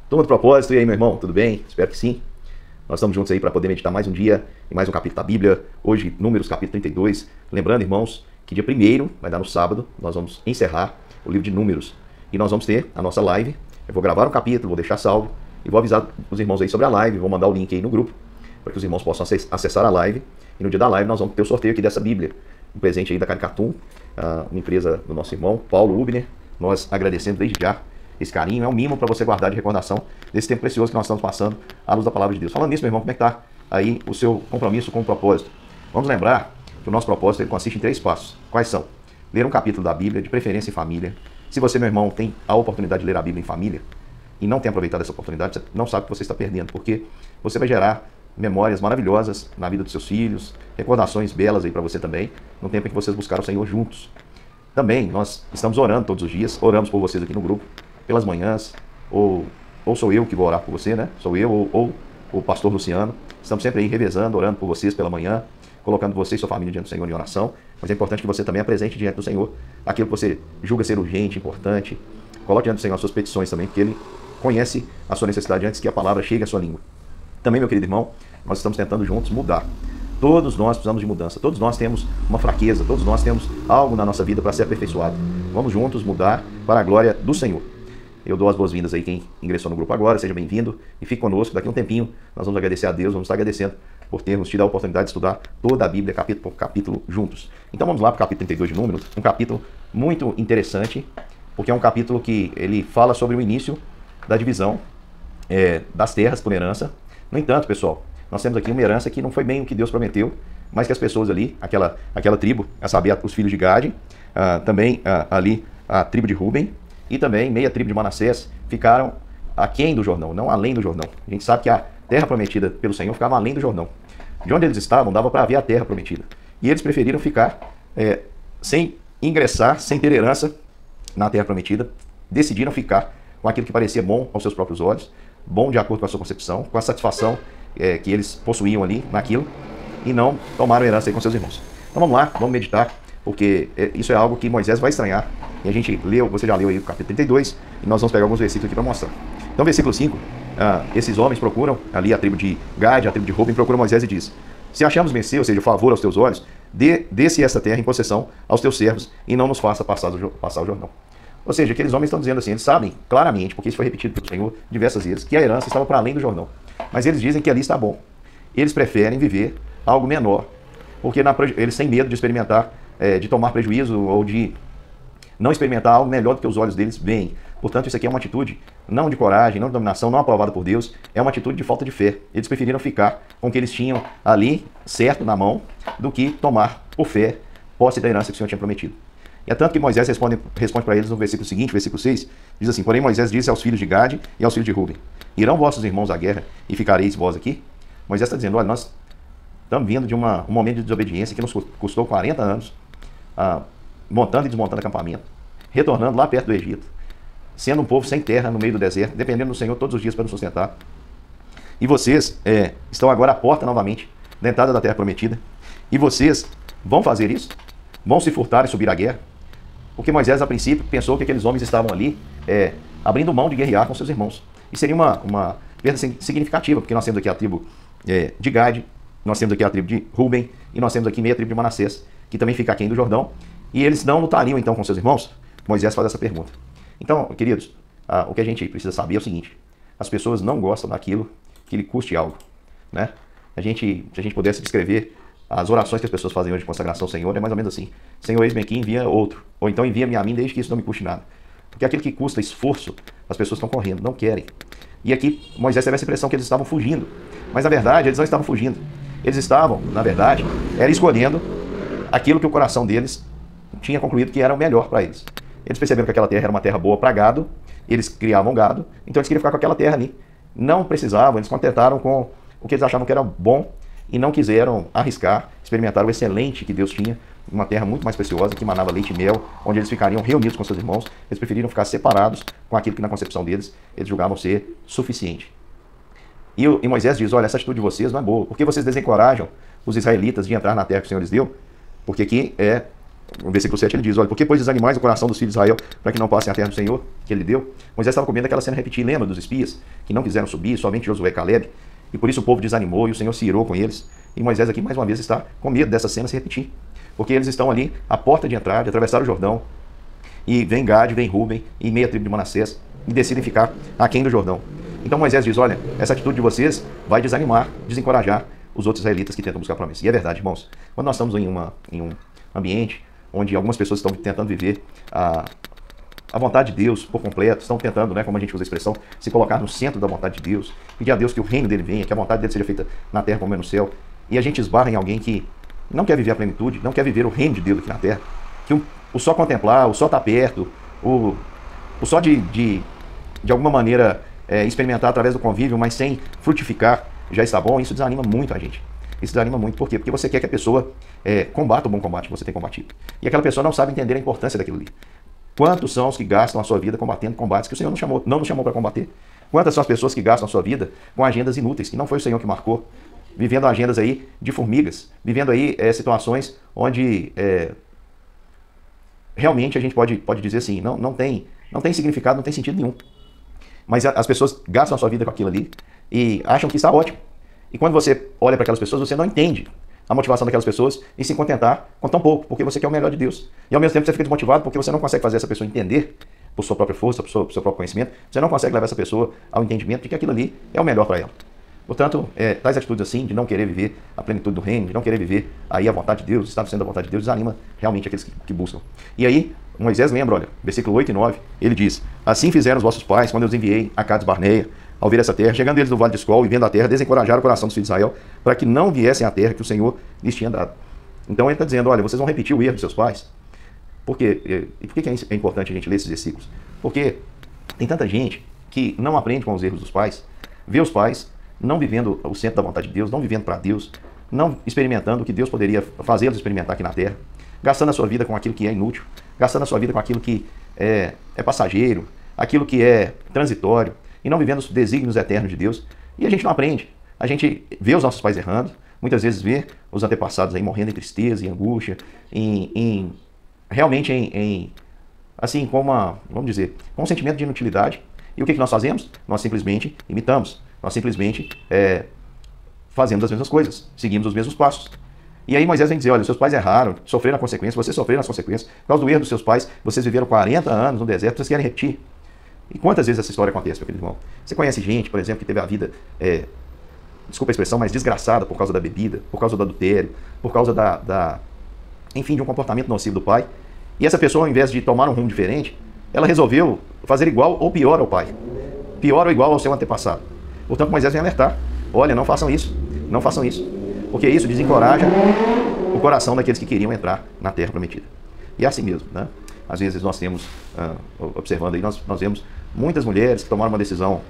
Turma do Propósito, e aí, meu irmão, tudo bem? Espero que sim. Nós estamos juntos aí para poder meditar mais um dia em mais um capítulo da Bíblia. Hoje, Números, capítulo 32. Lembrando, irmãos, que dia 1º, vai dar no sábado, nós vamos encerrar o livro de Números. E nós vamos ter a nossa live. Eu vou gravar um capítulo, vou deixar salvo e vou avisar os irmãos aí sobre a live. Vou mandar o link aí no grupo para que os irmãos possam acessar a live. E no dia da live nós vamos ter o sorteio aqui dessa Bíblia. Um presente aí da Caricatum, uma empresa do nosso irmão, Paulo Ubner. Nós agradecemos desde já esse carinho, é um mimo para você guardar de recordação desse tempo precioso que nós estamos passando à luz da palavra de Deus. Falando nisso, meu irmão, como é que está aí o seu compromisso com o propósito? Vamos lembrar que o nosso propósito ele consiste em 3 passos. Quais são? Ler um capítulo da Bíblia, de preferência em família. Se você, meu irmão, tem a oportunidade de ler a Bíblia em família e não tem aproveitado essa oportunidade, você não sabe o que você está perdendo, porque você vai gerar memórias maravilhosas na vida dos seus filhos, recordações belas aí para você também, no tempo em que vocês buscaram o Senhor juntos. Também nós estamos orando todos os dias, oramos por vocês aqui no grupo, pelas manhãs, ou sou eu que vou orar por você, né? Sou eu ou o pastor Luciano. Estamos sempre aí revezando, orando por vocês pela manhã, colocando você e sua família diante do Senhor em oração. Mas é importante que você também apresente diante do Senhor aquilo que você julga ser urgente, importante. Coloque diante do Senhor as suas petições também, porque Ele conhece a sua necessidade antes que a palavra chegue à sua língua. Também, meu querido irmão, nós estamos tentando juntos mudar. Todos nós precisamos de mudança, todos nós temos uma fraqueza, todos nós temos algo na nossa vida para ser aperfeiçoado. Vamos juntos mudar para a glória do Senhor. Eu dou as boas-vindas aí quem ingressou no grupo agora, seja bem-vindo e fique conosco. Daqui a um tempinho nós vamos agradecer a Deus, vamos estar agradecendo por termos tido a oportunidade de estudar toda a Bíblia, capítulo por capítulo, juntos. Então vamos lá para o capítulo 32 de Números, um capítulo muito interessante, porque é um capítulo que ele fala sobre o início da divisão das terras por herança. No entanto, pessoal, nós temos aqui uma herança que não foi bem o que Deus prometeu, mas que as pessoas ali, aquela tribo, a saber, os filhos de Gade, também ali a tribo de Ruben, e também meia tribo de Manassés ficaram aquém do Jordão, não além do Jordão. A gente sabe que a terra prometida pelo Senhor ficava além do Jordão. De onde eles estavam, dava para ver a terra prometida. E eles preferiram ficar sem ingressar, sem ter herança na terra prometida. Decidiram ficar com aquilo que parecia bom aos seus próprios olhos, bom de acordo com a sua concepção, com a satisfação que eles possuíam ali naquilo, e não tomaram herança aí com seus irmãos. Então vamos lá, vamos meditar, porque isso é algo que Moisés vai estranhar. E a gente leu, você já leu aí o capítulo 32, e nós vamos pegar alguns versículos aqui para mostrar. Então, versículo 5, esses homens procuram, ali a tribo de Gade, a tribo de Ruben, procuram Moisés e diz: se achamos mercê, ou seja, favor aos teus olhos, dê-se esta terra em possessão aos teus servos, e não nos faça passar o Jordão. Ou seja, aqueles homens estão dizendo assim, eles sabem claramente, porque isso foi repetido pelo Senhor diversas vezes, que a herança estava para além do Jordão. Mas eles dizem que ali está bom. Eles preferem viver algo menor, porque eles têm medo de experimentar, de tomar prejuízo ou de não experimentar algo melhor do que os olhos deles veem. Portanto, isso aqui é uma atitude não de coragem, não de dominação, não aprovada por Deus, é uma atitude de falta de fé. Eles preferiram ficar com o que eles tinham ali, certo, na mão, do que tomar por fé posse da herança que o Senhor tinha prometido. E é tanto que Moisés responde para eles no versículo seguinte, versículo 6, diz assim: porém Moisés disse aos filhos de Gade e aos filhos de Ruben: irão vossos irmãos à guerra e ficareis vós aqui? Moisés está dizendo: olha, nós estamos vindo de um momento de desobediência que nos custou 40 anos, montando e desmontando acampamento, retornando lá perto do Egito, sendo um povo sem terra no meio do deserto, dependendo do Senhor todos os dias para nos sustentar. E vocês estão agora à porta novamente da entrada da terra prometida, e vocês vão fazer isso? Vão se furtar e subir à guerra? Porque Moisés, a princípio, pensou que aqueles homens estavam ali abrindo mão de guerrear com seus irmãos. E seria uma perda significativa, porque nós temos aqui a tribo de Gade, nós temos aqui a tribo de Ruben, e nós temos aqui meia tribo de Manassés, que também fica aquém do Jordão, e eles não lutariam então com seus irmãos? Moisés faz essa pergunta. Então, queridos, o que a gente precisa saber é o seguinte: as pessoas não gostam daquilo que lhe custe algo, né? Se a gente pudesse descrever as orações que as pessoas fazem hoje de consagração ao Senhor, é mais ou menos assim: Senhor, eis-me aqui, envia outro, ou então envia-me a mim desde que isso não me custe nada. Porque aquilo que custa esforço, as pessoas estão correndo, não querem. E aqui Moisés teve essa impressão que eles estavam fugindo, mas na verdade eles não estavam fugindo. Eles estavam, na verdade, escolhendo aquilo que o coração deles tinha concluído que era o melhor para eles. Eles perceberam que aquela terra era uma terra boa para gado, eles criavam gado, então eles queriam ficar com aquela terra ali. Não precisavam, eles se contentaram com o que eles achavam que era bom e não quiseram arriscar, experimentar o excelente que Deus tinha, uma terra muito mais preciosa, que manava leite e mel, onde eles ficariam reunidos com seus irmãos. Eles preferiram ficar separados com aquilo que na concepção deles eles julgavam ser suficiente. E Moisés diz: olha, essa atitude de vocês não é boa, porque vocês desencorajam os israelitas de entrar na terra que o Senhor lhes deu, porque aqui no versículo 7 ele diz, olha, por que pois desanimais o coração dos filhos de Israel para que não passem a terra do Senhor que ele deu? Moisés estava comendo aquela cena repetir, lembra dos espias que não quiseram subir, somente Josué e Caleb, e por isso o povo desanimou e o Senhor se irou com eles. E Moisés aqui mais uma vez está com medo dessa cena se repetir, porque eles estão ali à porta de entrada, de atravessar o Jordão, e vem Gade, vem Ruben e meia tribo de Manassés e decidem ficar aquém do Jordão. Então Moisés diz, olha, essa atitude de vocês vai desanimar, desencorajar os outros israelitas que tentam buscar a promessa. E é verdade, irmãos, quando nós estamos em um ambiente onde algumas pessoas estão tentando viver a vontade de Deus por completo, estão tentando, né, como a gente usa a expressão, se colocar no centro da vontade de Deus, pedir a Deus que o reino dele venha, que a vontade dele seja feita na terra como é no céu, e a gente esbarra em alguém que não quer viver a plenitude, não quer viver o reino de Deus aqui na terra, que o só contemplar, o só estar perto, o só de alguma maneira experimentar através do convívio, mas sem frutificar, já está bom, isso desanima muito a gente. Isso desanima muito, por quê? Porque você quer que a pessoa combata o bom combate que você tem combatido. E aquela pessoa não sabe entender a importância daquilo ali. Quantos são os que gastam a sua vida combatendo combates que o Senhor não nos chamou para combater? Quantas são as pessoas que gastam a sua vida com agendas inúteis, que não foi o Senhor que marcou, vivendo agendas aí de formigas, vivendo aí situações onde realmente a gente pode dizer assim, não tem significado, não tem sentido nenhum. Mas as pessoas gastam a sua vida com aquilo ali e acham que está ótimo. E quando você olha para aquelas pessoas, você não entende a motivação daquelas pessoas e se contentar com tão pouco, porque você quer o melhor de Deus. E ao mesmo tempo você fica desmotivado porque você não consegue fazer essa pessoa entender, por sua própria força, por seu próprio conhecimento, você não consegue levar essa pessoa ao entendimento de que aquilo ali é o melhor para ela. Portanto, tais atitudes assim, de não querer viver a plenitude do reino, de não querer viver aí a vontade de Deus, estar sendo a vontade de Deus, desanima realmente aqueles que buscam. E aí, Moisés lembra, olha, versículo 8 e 9, ele diz, assim fizeram os vossos pais, quando eu os enviei a Cades Barneia, ao ver essa terra, chegando eles do vale de Escol e vendo a terra, desencorajaram o coração dos filhos de Israel, para que não viessem à terra que o Senhor lhes tinha dado. Então ele está dizendo, olha, vocês vão repetir o erro dos seus pais. Por quê? E por que é importante a gente ler esses versículos? Porque tem tanta gente que não aprende com os erros dos pais, vê os pais não vivendo o centro da vontade de Deus, não vivendo para Deus, não experimentando o que Deus poderia fazê-los experimentar aqui na terra, gastando a sua vida com aquilo que é inútil, gastando a sua vida com aquilo que é passageiro, aquilo que é transitório, e não vivendo os desígnios eternos de Deus. E a gente não aprende. A gente vê os nossos pais errando, muitas vezes vê os antepassados aí morrendo em tristeza, em angústia, realmente assim, vamos dizer, com um sentimento de inutilidade. E o que nós fazemos? Nós simplesmente imitamos. Nós simplesmente fazemos as mesmas coisas, seguimos os mesmos passos. E aí Moisés vem dizer, olha, seus pais erraram, sofreram a consequência, vocês sofreram as consequências. Por causa do erro dos seus pais, vocês viveram 40 anos no deserto, vocês querem repetir. E quantas vezes essa história acontece, meu querido irmão? Você conhece gente, por exemplo, que teve a vida, desculpa a expressão, mas desgraçada por causa da bebida, por causa do adultério, por causa enfim, de um comportamento nocivo do pai. E essa pessoa, ao invés de tomar um rumo diferente, ela resolveu fazer igual ou pior ao pai. Pior ou igual ao seu antepassado. Portanto, Moisés vem alertar. Olha, não façam isso. Não façam isso. Porque isso desencoraja o coração daqueles que queriam entrar na terra prometida. E é assim mesmo, né? Às vezes nós temos, observando aí, nós vemos muitas mulheres que tomaram uma decisão,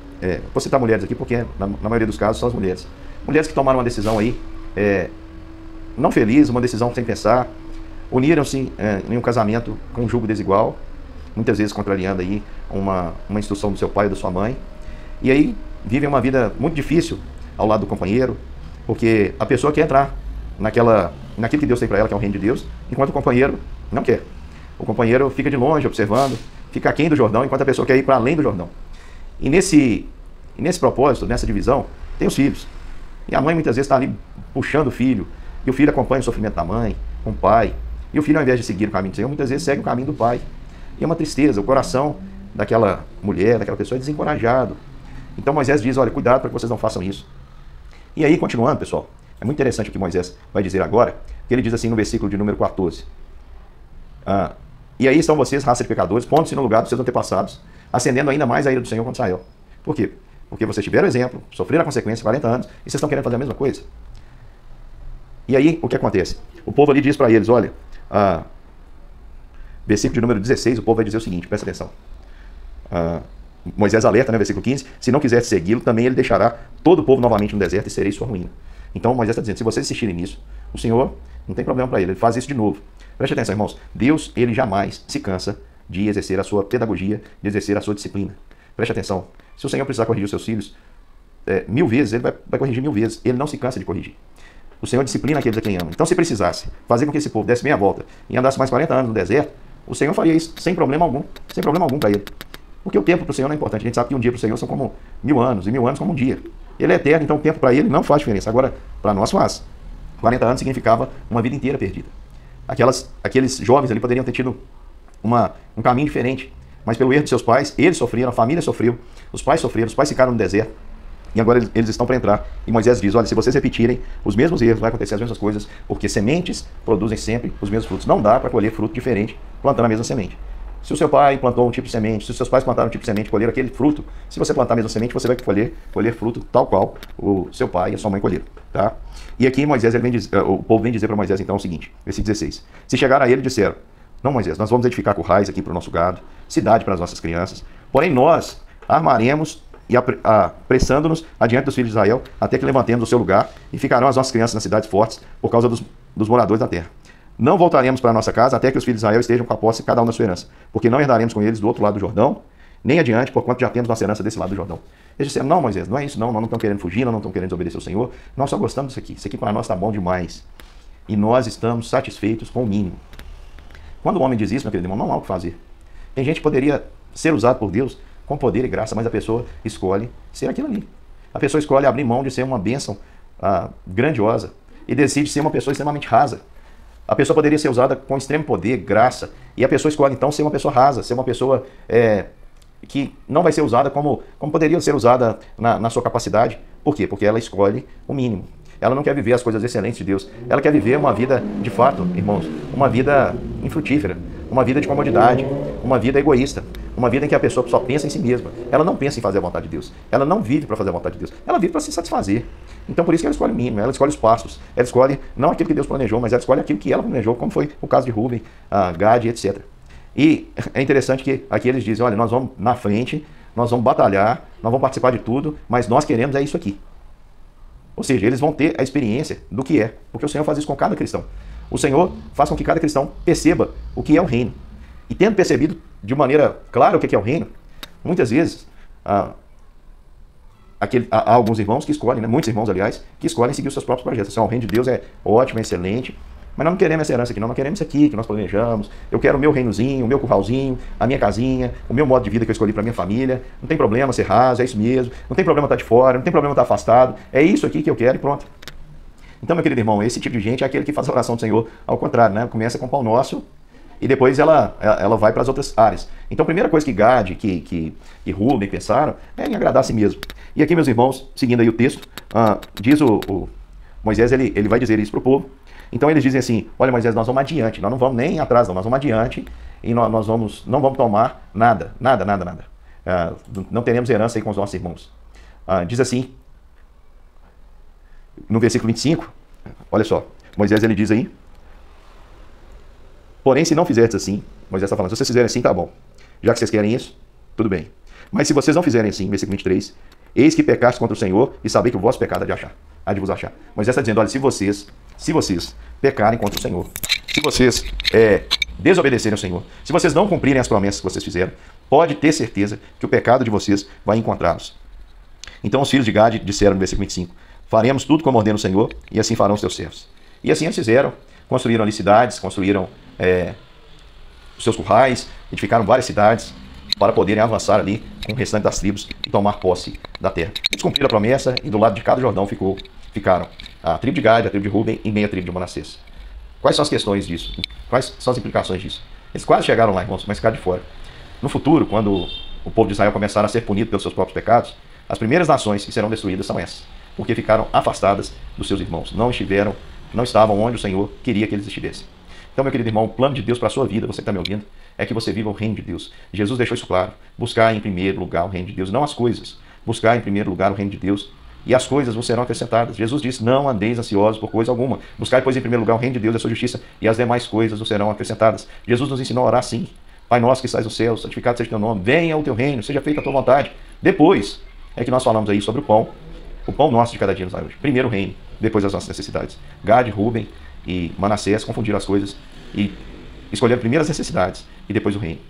vou citar mulheres aqui porque na maioria dos casos são as mulheres. Mulheres que tomaram uma decisão aí, não feliz, uma decisão sem pensar, uniram-se em um casamento com um julgo desigual, muitas vezes contrariando aí uma instrução do seu pai ou da sua mãe, e aí vivem uma vida muito difícil ao lado do companheiro, porque a pessoa quer entrar naquilo que Deus tem para ela, que é o reino de Deus, enquanto o companheiro não quer. O companheiro fica de longe observando, fica aquém do Jordão, enquanto a pessoa quer ir para além do Jordão. E nesse propósito, nessa divisão, tem os filhos. E a mãe muitas vezes está ali puxando o filho, e o filho acompanha o sofrimento da mãe, com o pai. E o filho, ao invés de seguir o caminho do Senhor, muitas vezes segue o caminho do pai. E é uma tristeza, o coração daquela mulher, daquela pessoa é desencorajado. Então Moisés diz, olha, cuidado para que vocês não façam isso. E aí, continuando, pessoal, é muito interessante o que Moisés vai dizer agora, que ele diz assim no versículo de número 14. E aí estão vocês, raça de pecadores, pondo-se no lugar dos seus antepassados, acendendo ainda mais a ira do Senhor contra Israel. Por quê? Porque vocês tiveram o exemplo, sofreram a consequência 40 anos, e vocês estão querendo fazer a mesma coisa. E aí, o que acontece? O povo ali diz para eles, olha, versículo de número 16, o povo vai dizer o seguinte, presta atenção. Moisés alerta, né, versículo 15, se não quiser segui-lo, também ele deixará todo o povo novamente no deserto e sereis sua ruína. Então Moisés está dizendo, se vocês insistirem nisso, o Senhor não tem problema para ele faz isso de novo. Preste atenção, irmãos, Deus, ele jamais se cansa de exercer a sua pedagogia, de exercer a sua disciplina. Preste atenção, se o Senhor precisar corrigir os seus filhos 1000 vezes, ele vai corrigir 1000 vezes, ele não se cansa de corrigir. O Senhor disciplina aqueles a quem ama. Então, se precisasse fazer com que esse povo desse meia volta e andasse mais 40 anos no deserto, o Senhor faria isso sem problema algum para ele. Porque o tempo para o Senhor não é importante. A gente sabe que um dia para o Senhor são como 1000 anos, e 1000 anos como um dia. Ele é eterno, então o tempo para ele não faz diferença. Agora, para nós faz. 40 anos significava uma vida inteira perdida. Aqueles jovens ali poderiam ter tido um caminho diferente. Mas pelo erro de seus pais, eles sofreram, a família sofreu, os pais sofreram, os pais ficaram no deserto. E agora eles estão para entrar. E Moisés diz, olha, se vocês repetirem os mesmos erros, vai acontecer as mesmas coisas, porque sementes produzem sempre os mesmos frutos. Não dá para colher fruto diferente plantando a mesma semente. Se o seu pai plantou um tipo de semente, se os seus pais plantaram um tipo de semente, colheram aquele fruto, se você plantar a mesma semente, você vai colher fruto tal qual o seu pai e a sua mãe colheram. Tá? E aqui Moisés, o povo vem dizer para Moisés então o seguinte, versículo 16. Se chegaram a ele e disseram, não, Moisés, nós vamos edificar currais aqui para o nosso gado, cidade para as nossas crianças, porém nós armaremos e apressando-nos adiante dos filhos de Israel, até que levantemos o seu lugar, e ficarão as nossas crianças nas cidades fortes, por causa dos moradores da terra. Não voltaremos para a nossa casa, até que os filhos de Israel estejam com a posse cada um da sua herança, porque não herdaremos com eles do outro lado do Jordão, nem adiante, porquanto já temos nossa herança desse lado do Jordão. Eles disseram, não, Moisés, não é isso não, nós não estamos querendo fugir, nós não estamos querendo desobedecer ao Senhor, nós só gostamos disso aqui para nós está bom demais, e nós estamos satisfeitos com o mínimo. Quando o homem diz isso, meu querido irmão, não há o que fazer. Tem gente que poderia ser usado por Deus com poder e graça, mas a pessoa escolhe ser aquilo ali. A pessoa escolhe abrir mão de ser uma bênção grandiosa e decide ser uma pessoa extremamente rasa. A pessoa poderia ser usada com extremo poder, graça, e a pessoa escolhe então ser uma pessoa rasa, ser uma pessoa que não vai ser usada como poderia ser usada na sua capacidade. Por quê? Porque ela escolhe o mínimo. Ela não quer viver as coisas excelentes de Deus. Ela quer viver uma vida, de fato, irmãos, uma vida infrutífera, uma vida de comodidade, uma vida egoísta, uma vida em que a pessoa só pensa em si mesma. Ela não pensa em fazer a vontade de Deus. Ela não vive para fazer a vontade de Deus. Ela vive para se satisfazer. Então, por isso que ela escolhe o mínimo, ela escolhe os passos. Ela escolhe não aquilo que Deus planejou, mas ela escolhe aquilo que ela planejou, como foi o caso de Rúben, Gade, etc. E é interessante que aqui eles dizem, olha, nós vamos na frente, nós vamos batalhar, nós vamos participar de tudo, mas nós queremos isso aqui. Ou seja, eles vão ter a experiência do que é, porque o Senhor faz isso com cada cristão. O Senhor faz com que cada cristão perceba o que é o reino. E tendo percebido de maneira clara o que é o reino, muitas vezes há alguns irmãos que escolhem, né, muitos irmãos, aliás, que escolhem seguir os seus próprios projetos. Assim, o reino de Deus é ótimo, é excelente, mas nós não queremos essa herança aqui, nós queremos isso aqui que nós planejamos. Eu quero o meu reinozinho, o meu curralzinho, a minha casinha, o meu modo de vida que eu escolhi para minha família. Não tem problema ser raso, é isso mesmo. Não tem problema estar de fora, não tem problema estar afastado. É isso aqui que eu quero e pronto. Então, meu querido irmão, esse tipo de gente é aquele que faz a oração do Senhor ao contrário, né? Começa com o pão nosso e depois ela vai para as outras áreas. Então, a primeira coisa que Gade, que Rúben pensaram é em agradar a si mesmo. E aqui, meus irmãos, seguindo aí o texto, diz o Moisés, ele vai dizer isso para o povo. Então eles dizem assim, olha Moisés, nós vamos adiante, nós não vamos nem atrás, nós vamos adiante e não vamos tomar nada. Não teremos herança aí com os nossos irmãos. Diz assim, no versículo 25, olha só, Moisés ele diz aí, porém se não fizerdes assim, Moisés está falando, se vocês fizerem assim, tá bom, já que vocês querem isso, tudo bem. Mas se vocês não fizerem assim, versículo 23, eis que pecaste contra o Senhor e sabei que o vosso pecado há de vos achar. Moisés está dizendo, olha, se vocês pecarem contra o Senhor, se vocês desobedecerem ao Senhor, se vocês não cumprirem as promessas que vocês fizeram, pode ter certeza que o pecado de vocês vai encontrá-los. Então os filhos de Gade disseram no versículo 25, faremos tudo como ordena o Senhor, e assim farão os teus servos. E assim eles fizeram, construíram ali cidades, construíram os seus currais, edificaram várias cidades, para poderem avançar ali com o restante das tribos e tomar posse da terra. Eles cumpriram a promessa e do lado de cada Jordão ficaram a tribo de Gade, a tribo de Rúben e meia tribo de Manassés. Quais são as questões disso? Quais são as implicações disso? Eles quase chegaram lá, irmãos, mas ficaram de fora. No futuro, quando o povo de Israel começar a ser punido pelos seus próprios pecados, as primeiras nações que serão destruídas são essas, porque ficaram afastadas dos seus irmãos, não estavam onde o Senhor queria que eles estivessem. Então, meu querido irmão, o plano de Deus para a sua vida, você que está me ouvindo, é que você viva o reino de Deus. Jesus deixou isso claro. Buscar em primeiro lugar o reino de Deus, não as coisas. Buscar em primeiro lugar o reino de Deus e as coisas vos serão acrescentadas. Jesus disse, não andeis ansiosos por coisa alguma. Buscar, pois, em primeiro lugar o reino de Deus e a sua justiça e as demais coisas vos serão acrescentadas. Jesus nos ensinou a orar assim. Pai nosso que estás no céu, santificado seja o teu nome. Venha o teu reino, seja feita a tua vontade. Depois é que nós falamos aí sobre o pão nosso de cada dia nos dá hoje. Primeiro o reino, depois as nossas necessidades. Gade, Rúben e Manassés confundiram as coisas e escolheram primeiro as necessidades e depois o reino.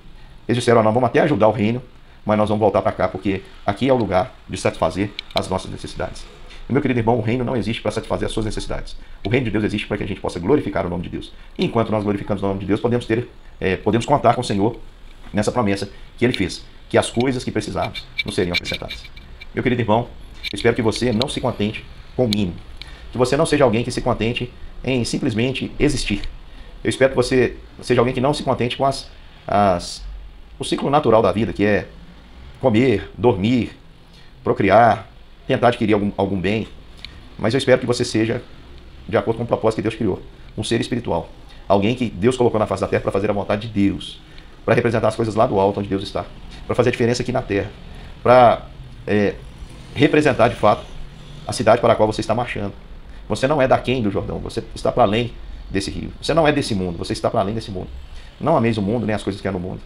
Eles disseram, nós vamos até ajudar o reino, mas nós vamos voltar para cá, porque aqui é o lugar de satisfazer as nossas necessidades. E, meu querido irmão, o reino não existe para satisfazer as suas necessidades. O reino de Deus existe para que a gente possa glorificar o nome de Deus. E enquanto nós glorificamos o nome de Deus, podemos contar com o Senhor nessa promessa que Ele fez, que as coisas que precisarmos nos seriam acrescentadas. Meu querido irmão, eu espero que você não se contente com o mínimo. Que você não seja alguém que se contente em simplesmente existir. Eu espero que você seja alguém que não se contente com o ciclo natural da vida, que é comer, dormir, procriar, tentar adquirir algum bem. Mas eu espero que você seja de acordo com o propósito que Deus criou. Um ser espiritual. Alguém que Deus colocou na face da terra para fazer a vontade de Deus. Para representar as coisas lá do alto, onde Deus está. Para fazer a diferença aqui na terra. Para representar, de fato, a cidade para a qual você está marchando. Você não é daquém do Jordão. Você está para além desse rio. Você não é desse mundo. Você está para além desse mundo. Não ameis o mundo, nem as coisas que há no mundo.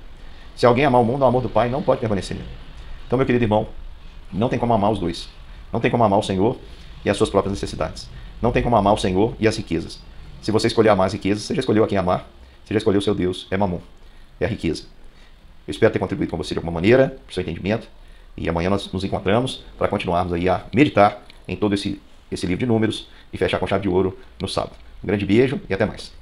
Se alguém amar o mundo, o amor do Pai não pode permanecer nele. Então, meu querido irmão, não tem como amar os dois. Não tem como amar o Senhor e as suas próprias necessidades. Não tem como amar o Senhor e as riquezas. Se você escolher amar as riquezas, você já escolheu a quem amar. Você já escolheu o seu Deus, é Mamon, é a riqueza. Eu espero ter contribuído com você de alguma maneira, para o seu entendimento. E amanhã nós nos encontramos para continuarmos aí a meditar em todo esse livro de números e fechar com chave de ouro no sábado. Um grande beijo e até mais.